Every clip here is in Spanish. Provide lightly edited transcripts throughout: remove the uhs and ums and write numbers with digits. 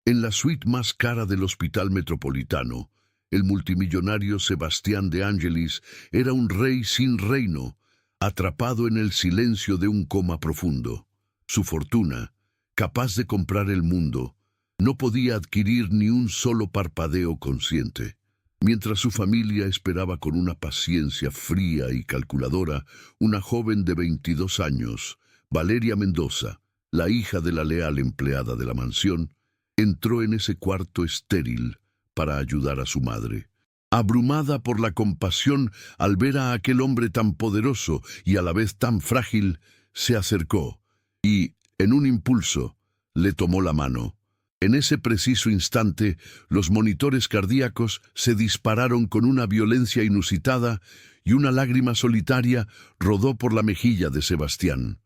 En la suite más cara del Hospital Metropolitano, el multimillonario Sebastián de Angelis era un rey sin reino, atrapado en el silencio de un coma profundo. Su fortuna, capaz de comprar el mundo, no podía adquirir ni un solo parpadeo consciente. Mientras su familia esperaba con una paciencia fría y calculadora, una joven de 22 años, Valeria Mendoza, la hija de la leal empleada de la mansión, entró en ese cuarto estéril para ayudar a su madre. Abrumada por la compasión al ver a aquel hombre tan poderoso y a la vez tan frágil, se acercó y, en un impulso, le tomó la mano. En ese preciso instante, los monitores cardíacos se dispararon con una violencia inusitada y una lágrima solitaria rodó por la mejilla de Sebastián.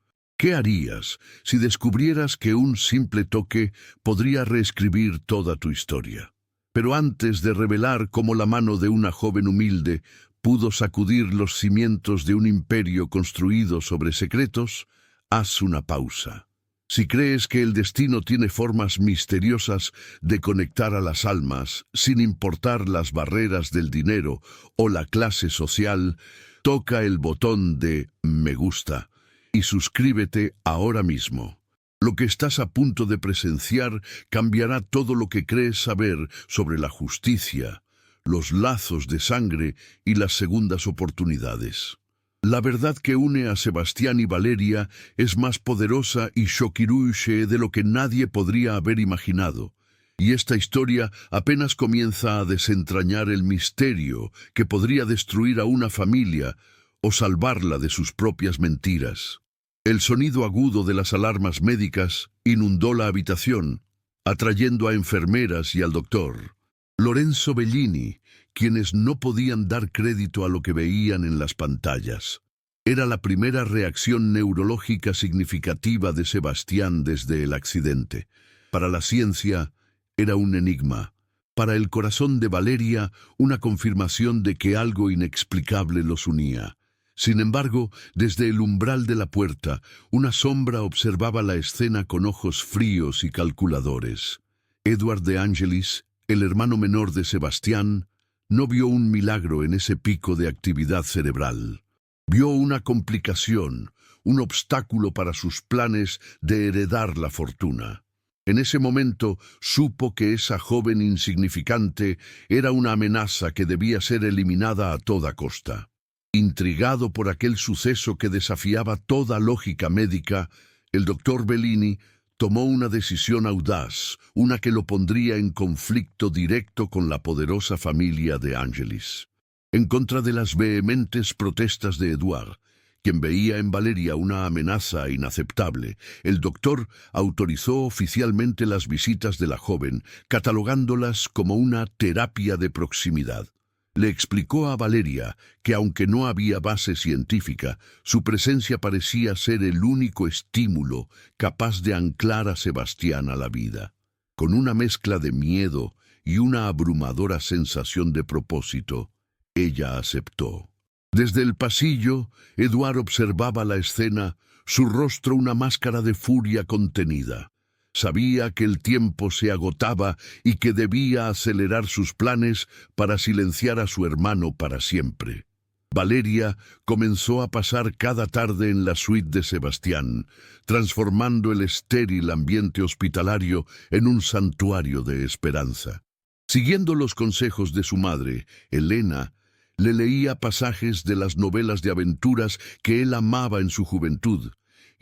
¿Qué harías si descubrieras que un simple toque podría reescribir toda tu historia? Pero antes de revelar cómo la mano de una joven humilde pudo sacudir los cimientos de un imperio construido sobre secretos, haz una pausa. Si crees que el destino tiene formas misteriosas de conectar a las almas, sin importar las barreras del dinero o la clase social, toca el botón de me gusta y suscríbete ahora mismo. Lo que estás a punto de presenciar cambiará todo lo que crees saber sobre la justicia, los lazos de sangre y las segundas oportunidades. La verdad que une a Sebastián y Valeria es más poderosa y choquirúche de lo que nadie podría haber imaginado. Y esta historia apenas comienza a desentrañar el misterio que podría destruir a una familia o salvarla de sus propias mentiras. El sonido agudo de las alarmas médicas inundó la habitación, atrayendo a enfermeras y al doctor. Lorenzo Bellini, quienes no podían dar crédito a lo que veían en las pantallas. Era la primera reacción neurológica significativa de Sebastián desde el accidente. Para la ciencia, era un enigma. Para el corazón de Valeria, una confirmación de que algo inexplicable los unía. Sin embargo, desde el umbral de la puerta, una sombra observaba la escena con ojos fríos y calculadores. Edward de Angelis, el hermano menor de Sebastián, no vio un milagro en ese pico de actividad cerebral. Vio una complicación, un obstáculo para sus planes de heredar la fortuna. En ese momento supo que esa joven insignificante era una amenaza que debía ser eliminada a toda costa. Intrigado por aquel suceso que desafiaba toda lógica médica, el doctor Bellini tomó una decisión audaz, una que lo pondría en conflicto directo con la poderosa familia de Angelis. En contra de las vehementes protestas de Edouard, quien veía en Valeria una amenaza inaceptable, el doctor autorizó oficialmente las visitas de la joven, catalogándolas como una terapia de proximidad. Le explicó a Valeria que aunque no había base científica, su presencia parecía ser el único estímulo capaz de anclar a Sebastián a la vida. Con una mezcla de miedo y una abrumadora sensación de propósito, ella aceptó. Desde el pasillo, Edouard observaba la escena, su rostro una máscara de furia contenida. Sabía que el tiempo se agotaba y que debía acelerar sus planes para silenciar a su hermano para siempre. Valeria comenzó a pasar cada tarde en la suite de Sebastián, transformando el estéril ambiente hospitalario en un santuario de esperanza. Siguiendo los consejos de su madre, Elena, le leía pasajes de las novelas de aventuras que él amaba en su juventud,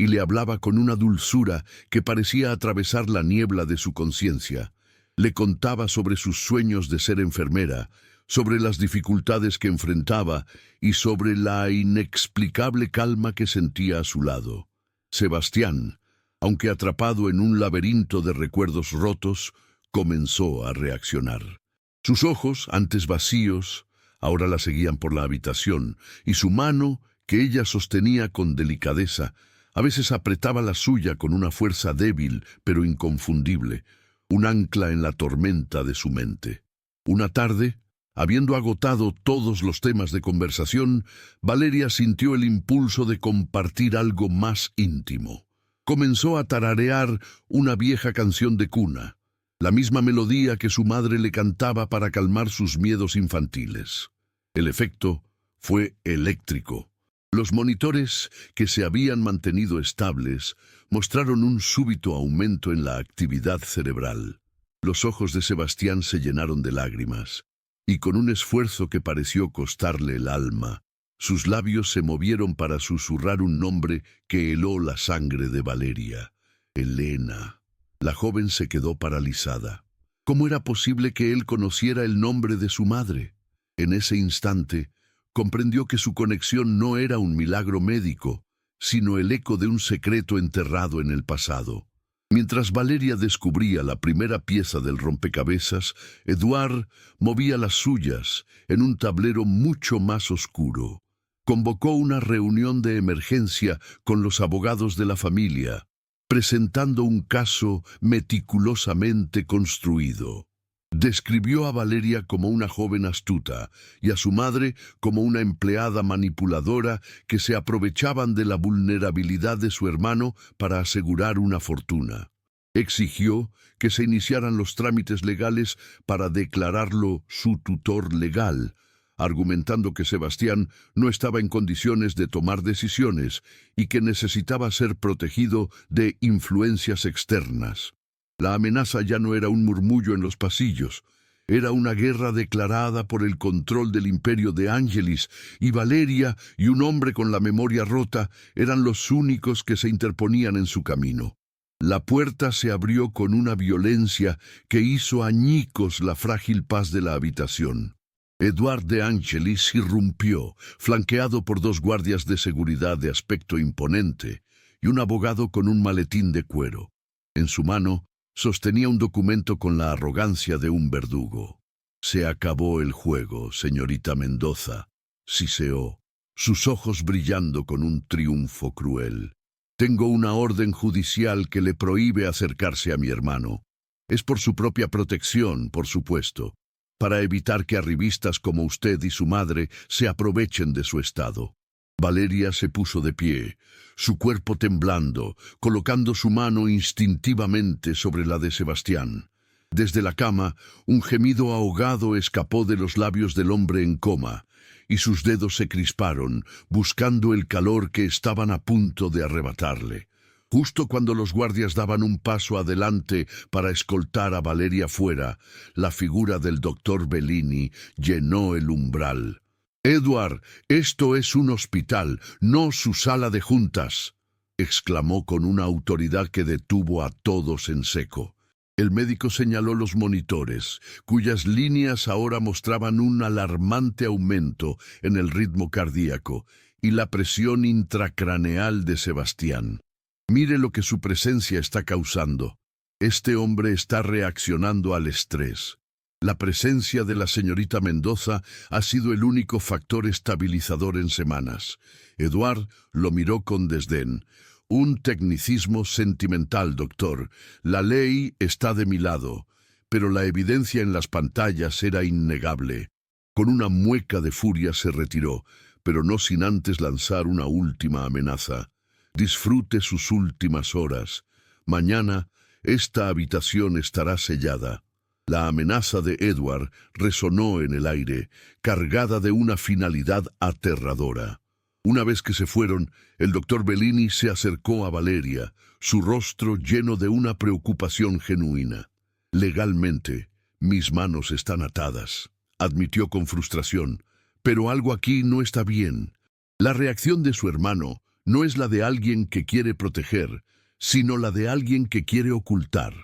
y le hablaba con una dulzura que parecía atravesar la niebla de su conciencia. Le contaba sobre sus sueños de ser enfermera, sobre las dificultades que enfrentaba y sobre la inexplicable calma que sentía a su lado. Sebastián, aunque atrapado en un laberinto de recuerdos rotos, comenzó a reaccionar. Sus ojos, antes vacíos, ahora la seguían por la habitación, y su mano, que ella sostenía con delicadeza, a veces apretaba la suya con una fuerza débil pero inconfundible, un ancla en la tormenta de su mente. Una tarde, habiendo agotado todos los temas de conversación, Valeria sintió el impulso de compartir algo más íntimo. Comenzó a tararear una vieja canción de cuna. la misma melodía que su madre le cantaba para calmar sus miedos infantiles. El efecto fue eléctrico. Los monitores, que se habían mantenido estables, mostraron un súbito aumento en la actividad cerebral. Los ojos de Sebastián se llenaron de lágrimas, y con un esfuerzo que pareció costarle el alma, sus labios se movieron para susurrar un nombre que heló la sangre de Valeria: Elena. La joven se quedó paralizada. ¿Cómo era posible que él conociera el nombre de su madre? En ese instante, comprendió que su conexión no era un milagro médico, sino el eco de un secreto enterrado en el pasado. Mientras Valeria descubría la primera pieza del rompecabezas, Eduard movía las suyas en un tablero mucho más oscuro. Convocó una reunión de emergencia con los abogados de la familia, presentando un caso meticulosamente construido. Describió a Valeria como una joven astuta y a su madre como una empleada manipuladora que se aprovechaban de la vulnerabilidad de su hermano para asegurar una fortuna. Exigió que se iniciaran los trámites legales para declararlo su tutor legal, argumentando que Sebastián no estaba en condiciones de tomar decisiones y que necesitaba ser protegido de influencias externas. La amenaza ya no era un murmullo en los pasillos, era una guerra declarada por el control del imperio de Angelis, y Valeria y un hombre con la memoria rota eran los únicos que se interponían en su camino. La puerta se abrió con una violencia que hizo añicos la frágil paz de la habitación. Eduard de Angelis irrumpió, flanqueado por 2 guardias de seguridad de aspecto imponente y un abogado con un maletín de cuero. En su mano, sostenía un documento con la arrogancia de un verdugo. «Se acabó el juego, señorita Mendoza», siseó, sus ojos brillando con un triunfo cruel. «Tengo una orden judicial que le prohíbe acercarse a mi hermano. Es por su propia protección, por supuesto, para evitar que arribistas como usted y su madre se aprovechen de su estado». Valeria se puso de pie, su cuerpo temblando, colocando su mano instintivamente sobre la de Sebastián. Desde la cama, un gemido ahogado escapó de los labios del hombre en coma, y sus dedos se crisparon, buscando el calor que estaban a punto de arrebatarle. Justo cuando los guardias daban un paso adelante para escoltar a Valeria fuera, la figura del doctor Bellini llenó el umbral. «Eduard, esto es un hospital, no su sala de juntas», exclamó con una autoridad que detuvo a todos en seco. El médico señaló los monitores, cuyas líneas ahora mostraban un alarmante aumento en el ritmo cardíaco y la presión intracraneal de Sebastián. «Mire lo que su presencia está causando. Este hombre está reaccionando al estrés. La presencia de la señorita Mendoza ha sido el único factor estabilizador en semanas». Eduard lo miró con desdén. «Un tecnicismo sentimental, doctor. La ley está de mi lado, pero la evidencia en las pantallas era innegable». Con una mueca de furia se retiró, pero no sin antes lanzar una última amenaza. «Disfrute sus últimas horas. Mañana esta habitación estará sellada». La amenaza de Eduard resonó en el aire, cargada de una finalidad aterradora. Una vez que se fueron, el doctor Bellini se acercó a Valeria, su rostro lleno de una preocupación genuina. «Legalmente, mis manos están atadas», admitió con frustración, «pero algo aquí no está bien. La reacción de su hermano no es la de alguien que quiere proteger, sino la de alguien que quiere ocultar».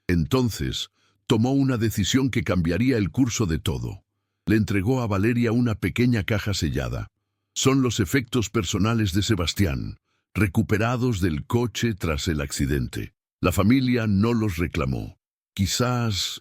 Entonces, tomó una decisión que cambiaría el curso de todo. Le entregó a Valeria una pequeña caja sellada. «Son los efectos personales de Sebastián, recuperados del coche tras el accidente. La familia no los reclamó. Quizás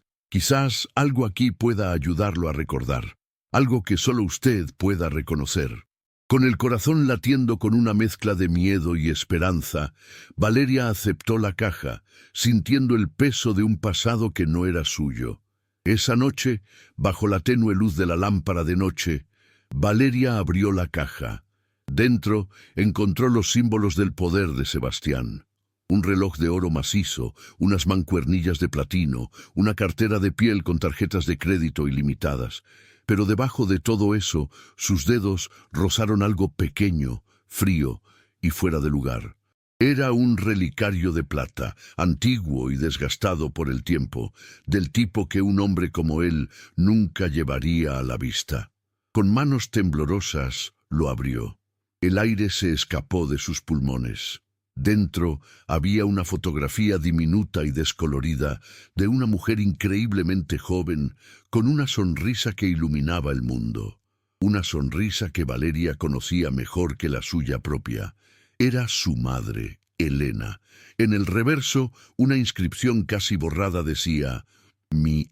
algo aquí pueda ayudarlo a recordar, algo que solo usted pueda reconocer». Con el corazón latiendo con una mezcla de miedo y esperanza, Valeria aceptó la caja, sintiendo el peso de un pasado que no era suyo. Esa noche, bajo la tenue luz de la lámpara de noche, Valeria abrió la caja. Dentro encontró los símbolos del poder de Sebastián. Un reloj de oro macizo, unas mancuernillas de platino, una cartera de piel con tarjetas de crédito ilimitadas. Pero debajo de todo eso, sus dedos rozaron algo pequeño, frío y fuera de lugar. Era un relicario de plata, antiguo y desgastado por el tiempo, del tipo que un hombre como él nunca llevaría a la vista. Con manos temblorosas lo abrió. El aire se escapó de sus pulmones. Dentro había una fotografía diminuta y descolorida de una mujer increíblemente joven, con una sonrisa que iluminaba el mundo. Una sonrisa que Valeria conocía mejor que la suya propia. Era su madre, Elena. En el reverso, una inscripción casi borrada decía: «Mi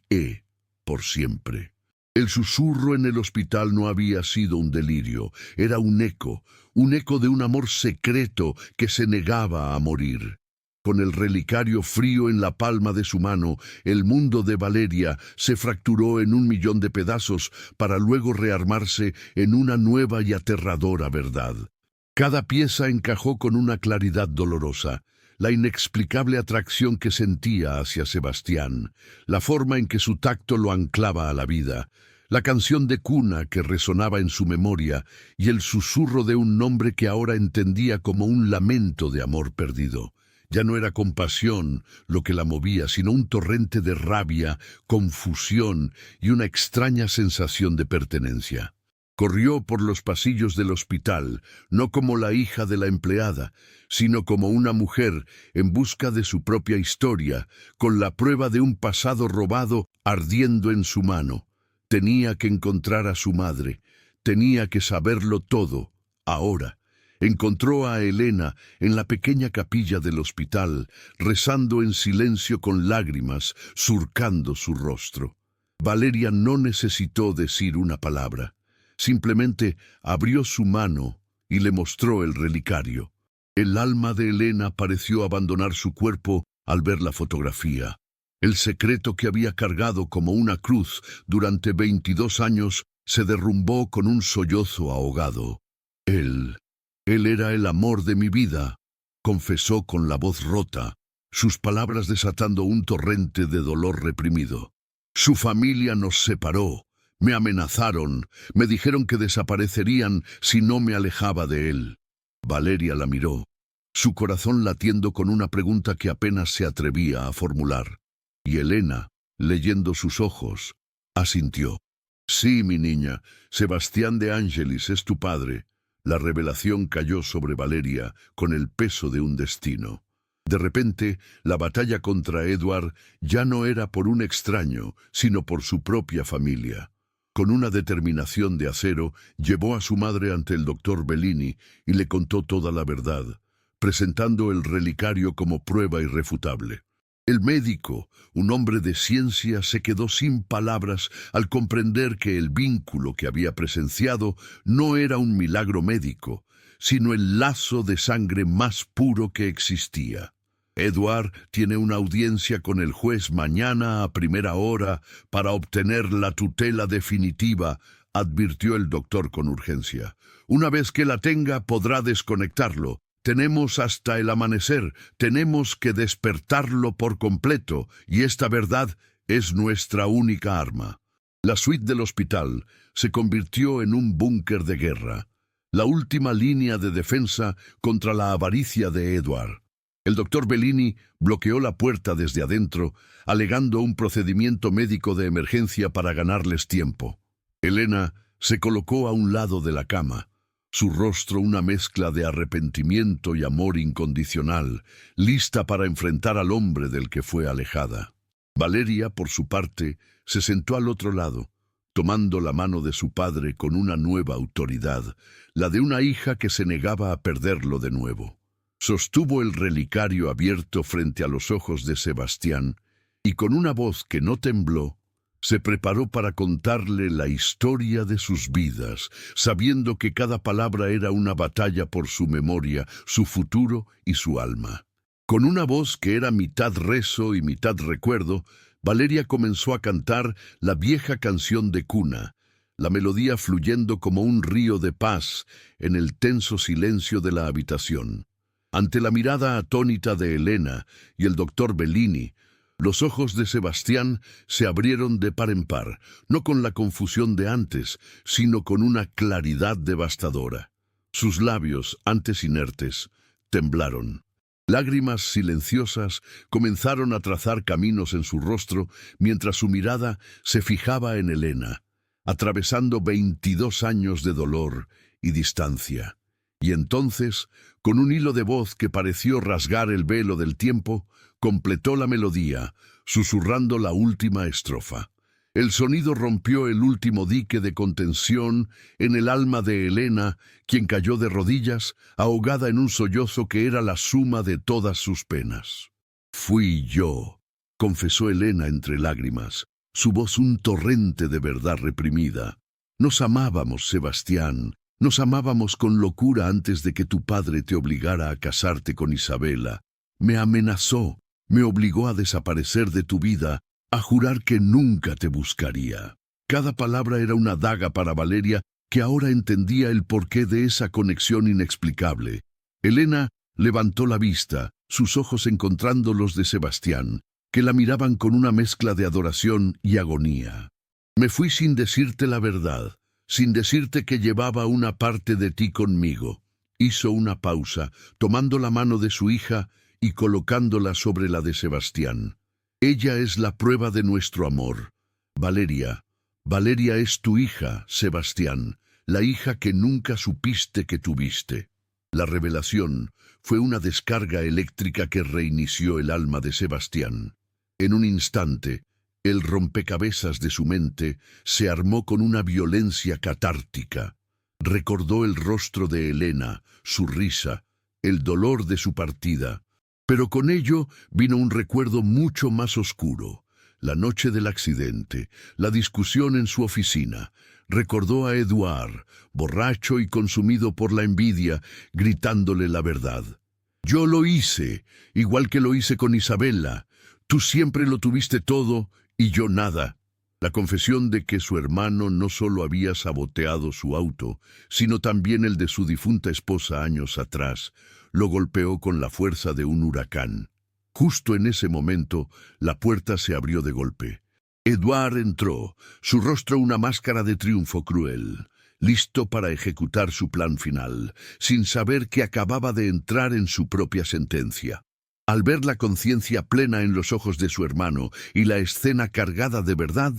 por siempre». El susurro en el hospital no había sido un delirio, era un eco de un amor secreto que se negaba a morir. Con el relicario frío en la palma de su mano, el mundo de Valeria se fracturó en 1.000.000 de pedazos para luego rearmarse en una nueva y aterradora verdad. Cada pieza encajó con una claridad dolorosa. La inexplicable atracción que sentía hacia Sebastián, la forma en que su tacto lo anclaba a la vida, la canción de cuna que resonaba en su memoria y el susurro de un nombre que ahora entendía como un lamento de amor perdido. Ya no era compasión lo que la movía, sino un torrente de rabia, confusión y una extraña sensación de pertenencia. Corrió por los pasillos del hospital, no como la hija de la empleada, sino como una mujer en busca de su propia historia, con la prueba de un pasado robado ardiendo en su mano. Tenía que encontrar a su madre, tenía que saberlo todo, ahora. Encontró a Elena en la pequeña capilla del hospital, rezando en silencio con lágrimas, surcando su rostro. Valeria no necesitó decir una palabra. Simplemente abrió su mano y le mostró el relicario. El alma de Elena pareció abandonar su cuerpo al ver la fotografía. El secreto que había cargado como una cruz durante 22 años se derrumbó con un sollozo ahogado. Él era el amor de mi vida, confesó con la voz rota, sus palabras desatando un torrente de dolor reprimido. Su familia nos separó. Me amenazaron, me dijeron que desaparecerían si no me alejaba de él. Valeria la miró, su corazón latiendo con una pregunta que apenas se atrevía a formular. Y Elena, leyendo sus ojos, asintió. Sí, mi niña, Sebastián de Angelis es tu padre. La revelación cayó sobre Valeria con el peso de un destino. De repente, la batalla contra Edward ya no era por un extraño, sino por su propia familia. Con una determinación de acero, llevó a su madre ante el doctor Bellini y le contó toda la verdad, presentando el relicario como prueba irrefutable. El médico, un hombre de ciencia, se quedó sin palabras al comprender que el vínculo que había presenciado no era un milagro médico, sino el lazo de sangre más puro que existía. Edward tiene una audiencia con el juez mañana a primera hora para obtener la tutela definitiva, advirtió el doctor con urgencia. Una vez que la tenga, podrá desconectarlo. Tenemos hasta el amanecer, tenemos que despertarlo por completo, y esta verdad es nuestra única arma. La suite del hospital se convirtió en un búnker de guerra, la última línea de defensa contra la avaricia de Edward. El doctor Bellini bloqueó la puerta desde adentro, alegando un procedimiento médico de emergencia para ganarles tiempo. Elena se colocó a un lado de la cama, su rostro una mezcla de arrepentimiento y amor incondicional, lista para enfrentar al hombre del que fue alejada. Valeria, por su parte, se sentó al otro lado, tomando la mano de su padre con una nueva autoridad, la de una hija que se negaba a perderlo de nuevo. Sostuvo el relicario abierto frente a los ojos de Sebastián y con una voz que no tembló, se preparó para contarle la historia de sus vidas, sabiendo que cada palabra era una batalla por su memoria, su futuro y su alma. Con una voz que era mitad rezo y mitad recuerdo, Valeria comenzó a cantar la vieja canción de cuna, la melodía fluyendo como un río de paz en el tenso silencio de la habitación. Ante la mirada atónita de Elena y el doctor Bellini, los ojos de Sebastián se abrieron de par en par, no con la confusión de antes, sino con una claridad devastadora. Sus labios, antes inertes, temblaron. Lágrimas silenciosas comenzaron a trazar caminos en su rostro mientras su mirada se fijaba en Elena, atravesando 22 años de dolor y distancia. Y entonces, con un hilo de voz que pareció rasgar el velo del tiempo, completó la melodía, susurrando la última estrofa. El sonido rompió el último dique de contención en el alma de Elena, quien cayó de rodillas, ahogada en un sollozo que era la suma de todas sus penas. «Fui yo», confesó Elena entre lágrimas, su voz un torrente de verdad reprimida. «Nos amábamos, Sebastián, nos amábamos con locura antes de que tu padre te obligara a casarte con Isabela. Me amenazó, me obligó a desaparecer de tu vida, a jurar que nunca te buscaría». Cada palabra era una daga para Valeria, que ahora entendía el porqué de esa conexión inexplicable. Elena levantó la vista, sus ojos encontrando los de Sebastián, que la miraban con una mezcla de adoración y agonía. «Me fui sin decirte la verdad, sin decirte que llevaba una parte de ti conmigo». Hizo una pausa, tomando la mano de su hija y colocándola sobre la de Sebastián. «Ella es la prueba de nuestro amor. Valeria, Valeria es tu hija, Sebastián, la hija que nunca supiste que tuviste». La revelación fue una descarga eléctrica que reinició el alma de Sebastián. En un instante, el rompecabezas de su mente se armó con una violencia catártica. Recordó el rostro de Elena, su risa, el dolor de su partida. Pero con ello vino un recuerdo mucho más oscuro. La noche del accidente, la discusión en su oficina. Recordó a Eduard, borracho y consumido por la envidia, gritándole la verdad. «Yo lo hice, igual que lo hice con Isabela. Tú siempre lo tuviste todo y yo nada». La confesión de que su hermano no solo había saboteado su auto, sino también el de su difunta esposa años atrás, lo golpeó con la fuerza de un huracán. Justo en ese momento, la puerta se abrió de golpe. Eduard entró, su rostro una máscara de triunfo cruel, listo para ejecutar su plan final, sin saber que acababa de entrar en su propia sentencia. Al ver la conciencia plena en los ojos de su hermano y la escena cargada de verdad,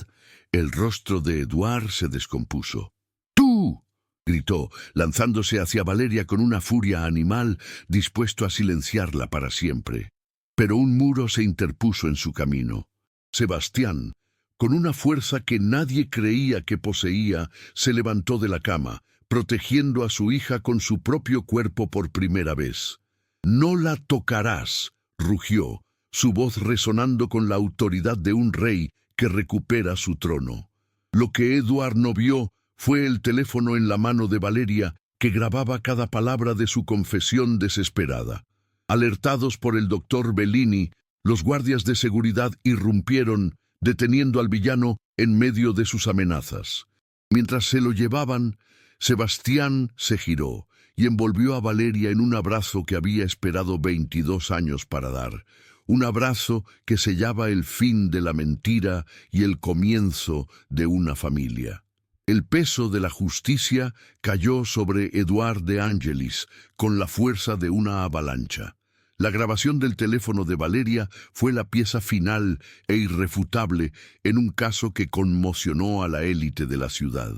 el rostro de Eduard se descompuso. «¡Tú!», gritó, lanzándose hacia Valeria con una furia animal, dispuesto a silenciarla para siempre. Pero un muro se interpuso en su camino. Sebastián, con una fuerza que nadie creía que poseía, se levantó de la cama, protegiendo a su hija con su propio cuerpo por primera vez. «No la tocarás», rugió, su voz resonando con la autoridad de un rey que recupera su trono. Lo que Eduard no vio fue el teléfono en la mano de Valeria, que grababa cada palabra de su confesión desesperada. Alertados por el doctor Bellini, los guardias de seguridad irrumpieron, deteniendo al villano en medio de sus amenazas. Mientras se lo llevaban, Sebastián se giró y envolvió a Valeria en un abrazo que había esperado 22 años para dar, un abrazo que sellaba el fin de la mentira y el comienzo de una familia. El peso de la justicia cayó sobre Eduard de Angelis con la fuerza de una avalancha. La grabación del teléfono de Valeria fue la pieza final e irrefutable en un caso que conmocionó a la élite de la ciudad.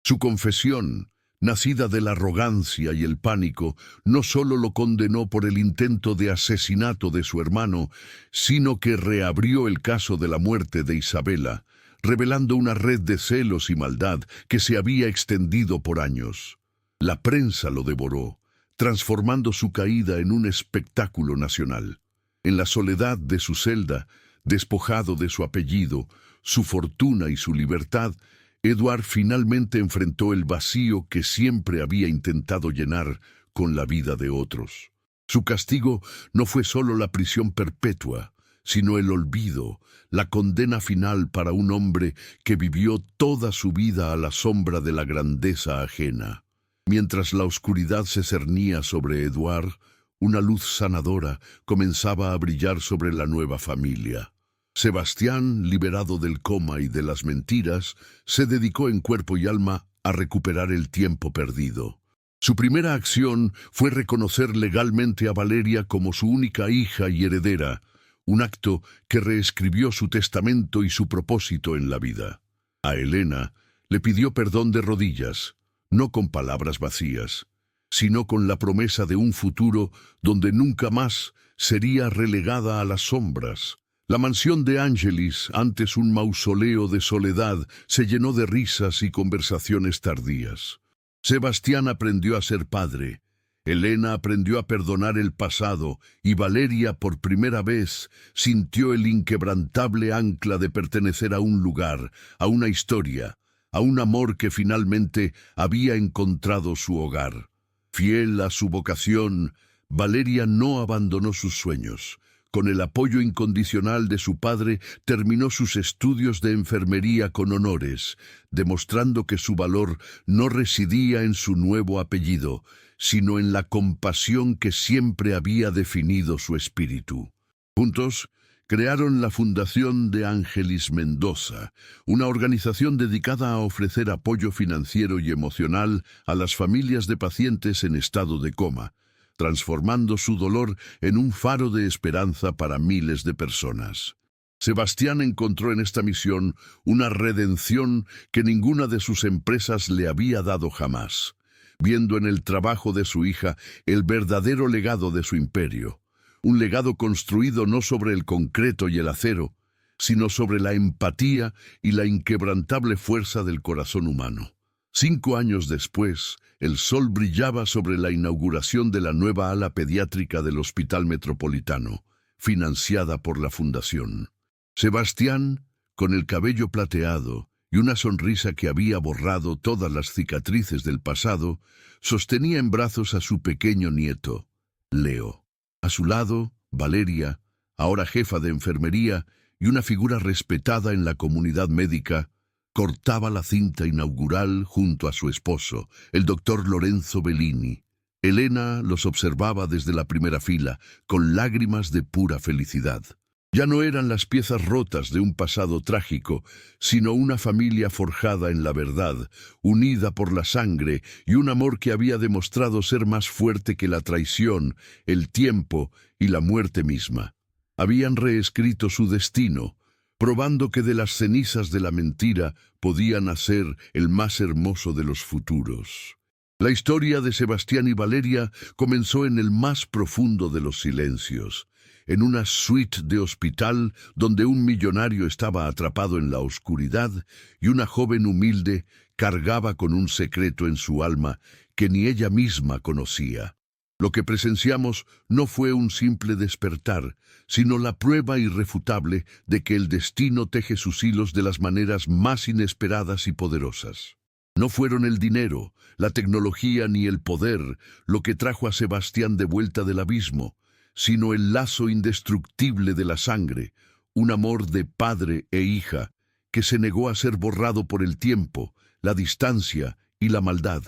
Su confesión, nacida de la arrogancia y el pánico, no solo lo condenó por el intento de asesinato de su hermano, sino que reabrió el caso de la muerte de Isabela, revelando una red de celos y maldad que se había extendido por años. La prensa lo devoró, transformando su caída en un espectáculo nacional. En la soledad de su celda, despojado de su apellido, su fortuna y su libertad, Eduard finalmente enfrentó el vacío que siempre había intentado llenar con la vida de otros. Su castigo no fue solo la prisión perpetua, sino el olvido, la condena final para un hombre que vivió toda su vida a la sombra de la grandeza ajena. Mientras la oscuridad se cernía sobre Eduard, Una luz sanadora comenzaba a brillar sobre la nueva familia. Sebastián, liberado del coma y de las mentiras, se dedicó en cuerpo y alma a recuperar el tiempo perdido. Su primera acción fue reconocer legalmente a Valeria como su única hija y heredera, un acto que reescribió su testamento y su propósito en la vida. A Elena le pidió perdón de rodillas, no con palabras vacías, sino con la promesa de un futuro donde nunca más sería relegada a las sombras. La mansión de Angelis, antes un mausoleo de soledad, se llenó de risas y conversaciones tardías. Sebastián aprendió a ser padre, Elena aprendió a perdonar el pasado y Valeria por primera vez sintió el inquebrantable ancla de pertenecer a un lugar, a una historia, a un amor que finalmente había encontrado su hogar. Fiel a su vocación, Valeria no abandonó sus sueños. Con el apoyo incondicional de su padre, terminó sus estudios de enfermería con honores, demostrando que su valor no residía en su nuevo apellido, sino en la compasión que siempre había definido su espíritu. Juntos, crearon la Fundación de Ángelis Mendoza, una organización dedicada a ofrecer apoyo financiero y emocional a las familias de pacientes en estado de coma, transformando su dolor en un faro de esperanza para miles de personas. Sebastián encontró en esta misión una redención que ninguna de sus empresas le había dado jamás, viendo en el trabajo de su hija el verdadero legado de su imperio, un legado construido no sobre el concreto y el acero, sino sobre la empatía y la inquebrantable fuerza del corazón humano. 5 años después, el sol brillaba sobre la inauguración de la nueva ala pediátrica del Hospital Metropolitano, financiada por la Fundación. Sebastián, con el cabello plateado y una sonrisa que había borrado todas las cicatrices del pasado, sostenía en brazos a su pequeño nieto, Leo. A su lado, Valeria, ahora jefa de enfermería y una figura respetada en la comunidad médica, cortaba la cinta inaugural junto a su esposo, el doctor Lorenzo Bellini. Elena los observaba desde la primera fila, con lágrimas de pura felicidad. Ya no eran las piezas rotas de un pasado trágico, sino una familia forjada en la verdad, unida por la sangre y un amor que había demostrado ser más fuerte que la traición, el tiempo y la muerte misma. Habían reescrito su destino, probando que de las cenizas de la mentira podía nacer el más hermoso de los futuros. La historia de Sebastián y Valeria comenzó en el más profundo de los silencios, en una suite de hospital donde un millonario estaba atrapado en la oscuridad y una joven humilde cargaba con un secreto en su alma que ni ella misma conocía. Lo que presenciamos no fue un simple despertar, sino la prueba irrefutable de que el destino teje sus hilos de las maneras más inesperadas y poderosas. No fueron el dinero, la tecnología ni el poder lo que trajo a Sebastián de vuelta del abismo, sino el lazo indestructible de la sangre, un amor de padre e hija que se negó a ser borrado por el tiempo, la distancia y la maldad.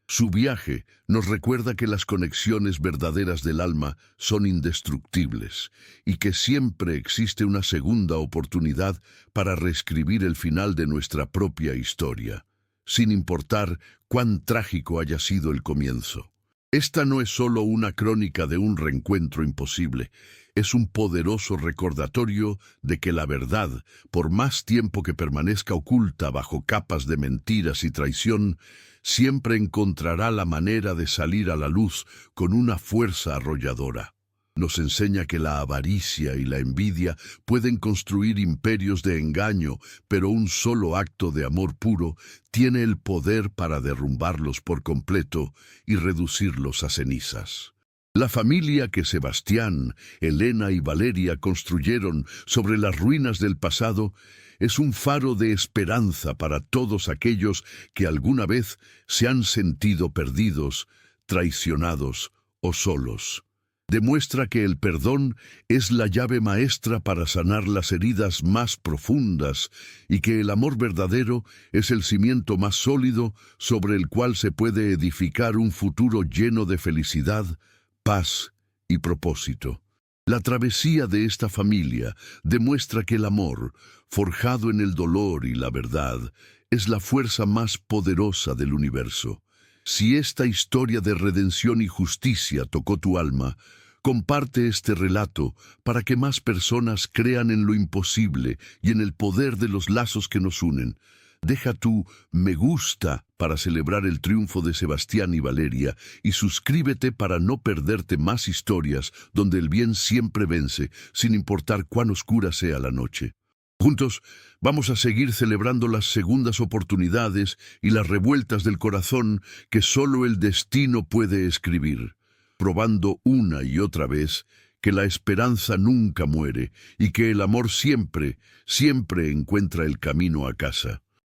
Su viaje nos recuerda que las conexiones verdaderas del alma son indestructibles y que siempre existe una segunda oportunidad para reescribir el final de nuestra propia historia, sin importar cuán trágico haya sido el comienzo. Esta no es solo una crónica de un reencuentro imposible, es un poderoso recordatorio de que la verdad, por más tiempo que permanezca oculta bajo capas de mentiras y traición, siempre encontrará la manera de salir a la luz con una fuerza arrolladora. Nos enseña que la avaricia y la envidia pueden construir imperios de engaño, pero un solo acto de amor puro tiene el poder para derrumbarlos por completo y reducirlos a cenizas. La familia que Sebastián, Elena y Valeria construyeron sobre las ruinas del pasado es un faro de esperanza para todos aquellos que alguna vez se han sentido perdidos, traicionados o solos. Demuestra que el perdón es la llave maestra para sanar las heridas más profundas y que el amor verdadero es el cimiento más sólido sobre el cual se puede edificar un futuro lleno de felicidad, paz y propósito. La travesía de esta familia demuestra que el amor, forjado en el dolor y la verdad, es la fuerza más poderosa del universo. Si esta historia de redención y justicia tocó tu alma, comparte este relato para que más personas crean en lo imposible y en el poder de los lazos que nos unen. Deja tu me gusta para celebrar el triunfo de Sebastián y Valeria y suscríbete para no perderte más historias donde el bien siempre vence, sin importar cuán oscura sea la noche. Juntos vamos a seguir celebrando las segundas oportunidades y las revueltas del corazón que solo el destino puede escribir, probando una y otra vez que la esperanza nunca muere y que el amor siempre, siempre encuentra el camino a casa.